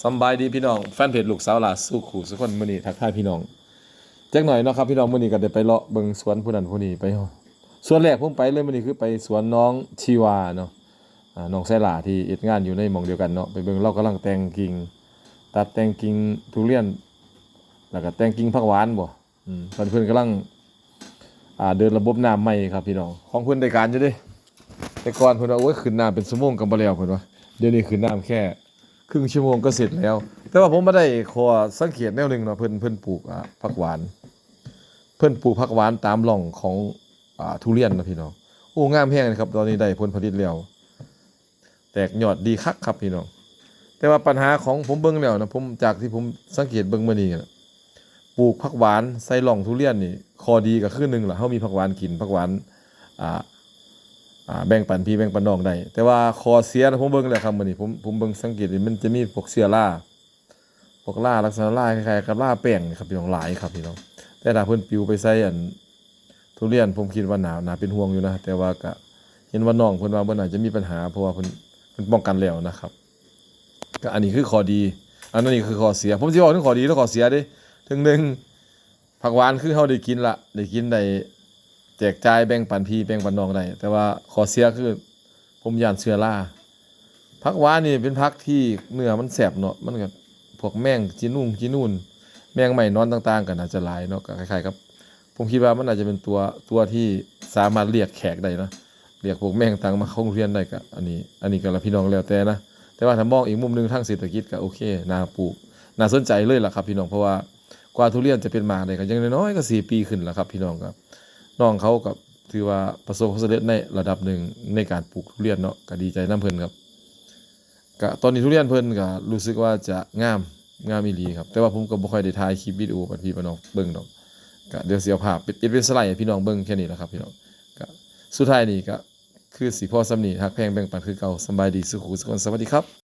สำบายดีพี่น้องแฟนเพจลูกสาวหลาสู้ขู่สุกคนมื้อนี้ทักทายพี่น้องจักหน่อยเนาะครับพี่น้องมื้อนี้ก็ได้ไปเลาะเบิ่งสวนผู้นั้นผู้นี้ไปสวนแรกผมไปเลยมื้อนี้คือไปสวนน้องชีวาเนาะน้องไสหลาที่เฮ็ดงานอยู่ในหม่องเดียวกันเนาะไปเบิ่งเรากำลังแต่งกิ่งตัดแต่งกิ่งทุเรียนแล้วก็แต่งกิ่งผักหวานบ่เพิ่นกำลังเดินระบบน้ำใหม่ครับพี่น้องของเพิ่นได้การอยู่เด้แต่ก่อนเพิ่นว่าโอ้ยขึ้นน้ำเป็นชั่วโมงก็บ่แล้วเพิ่นว่าเดี๋ยวนี้ขึ้นน้ำแค่ครึ่งชั่วโมงก็เสร็จแล้วแต่ว่าผมบ่ได้ขอสังเกตแนวหนึงเนาะเพิ่นปลูกผักหวานเพิ่นปลูกผักหวานตามร่องของทุเรียนนะพี่น้องโอ้งามแฮงเลยครับตอนนี้ได้ผลผลิตแล้วแตกยอดดีคักครับพี่น้องแต่ว่าปัญหาของผมเบิ่งแล้วนะผมจากที่ผมสังเกตเบิ่งมื้อนี้นะปลูกผักหวานใส่ร่องทุเรียนนี่ข้อดีก็คือหนึ่งล่ะเฮามีผักหวานกินผักหวานอ่าแบ่งปันพี่แบ่งปันน้องได้แต่ว่าข้อเสียนะผมเบิ่งแล้วครับมื้อนี้ผมเบิ่งสังเกตมันจะมีพวกเชื้อราพวกราลักษณะราคล้ายๆกับราแป้งครับพี่น้องหลายครับพี่น้องแต่ถ้าเพิ่นปลิวไปใส่ทุเรียนผมคิดว่าน่าเป็นห่วงอยู่นะแต่ว่าก็เห็นว่าน้องเพิ่นว่าบ่น่าจะมีปัญหาเพราะว่าเพิ่นป้องกันแล้วนะครับก็อันนี้คือข้อดีอันนั้นนี่คือข้อเสียผมสิบอกถึงข้อดีและข้อเสียเด้ถึงหนึ่งผักหวานคือเฮาได้กินละได้กินได้แจกจ่ายแบ่งปันพี่แบ่งปันน้องได้แต่ว่าข้อเสียคือผมย้านเชื้อราผักหวานนี่เป็นผักที่เนื้อมันแซ่บเนาะมันก็พวกแมงจีนู่นแมงไหม้นอนต่างๆก็น่าจะหลายเนาะก็คล้ายๆกับผมคิดว่ามันอาจจะเป็นตัวที่สามารถเรียกแขกได้เนาะเรียกพวกแมงต่างมาเข้าโรงเรียนได้ก็อันนี้ก็ละพี่น้องแล้วแต่นะแต่ว่าถ้ามองอีกมุมนึงทางเศรษฐกิจก็โอเคน่าปลูกน่าสนใจเลยล่ะครับพี่น้องเพราะว่ากว่าทุเรียนจะเป็นหมากได้ก็ยังน้อยๆก็4 ปีขึ้นแล้วครับพี่น้องครับน้องเขาก็ถือว่าประสบความสำเร็จในระดับหนึ่งในการปลูกทุเรียนเนาะก็ดีใจนำเพิ่นครับก็ตอนนี้ทุเรียนเพิ่นก็รู้สึกว่าจะงามอีหลีครับแต่ว่าผมก็บ่ค่อยได้ถ่ายคลิปวิดีโอให้พี่น้องเบิ่งดอกก็เดี๋ยวสิเอาภาพเป็นสไลด์ให้พี่น้องเบิ่งแค่นี้แหละครับพี่น้องก็สุดท้ายนี่ก็คือสิพอส่ำนี้ฮักแพงแบ่งปันคือเก่าสำบายดีสุขุสุขสวัสดีครับ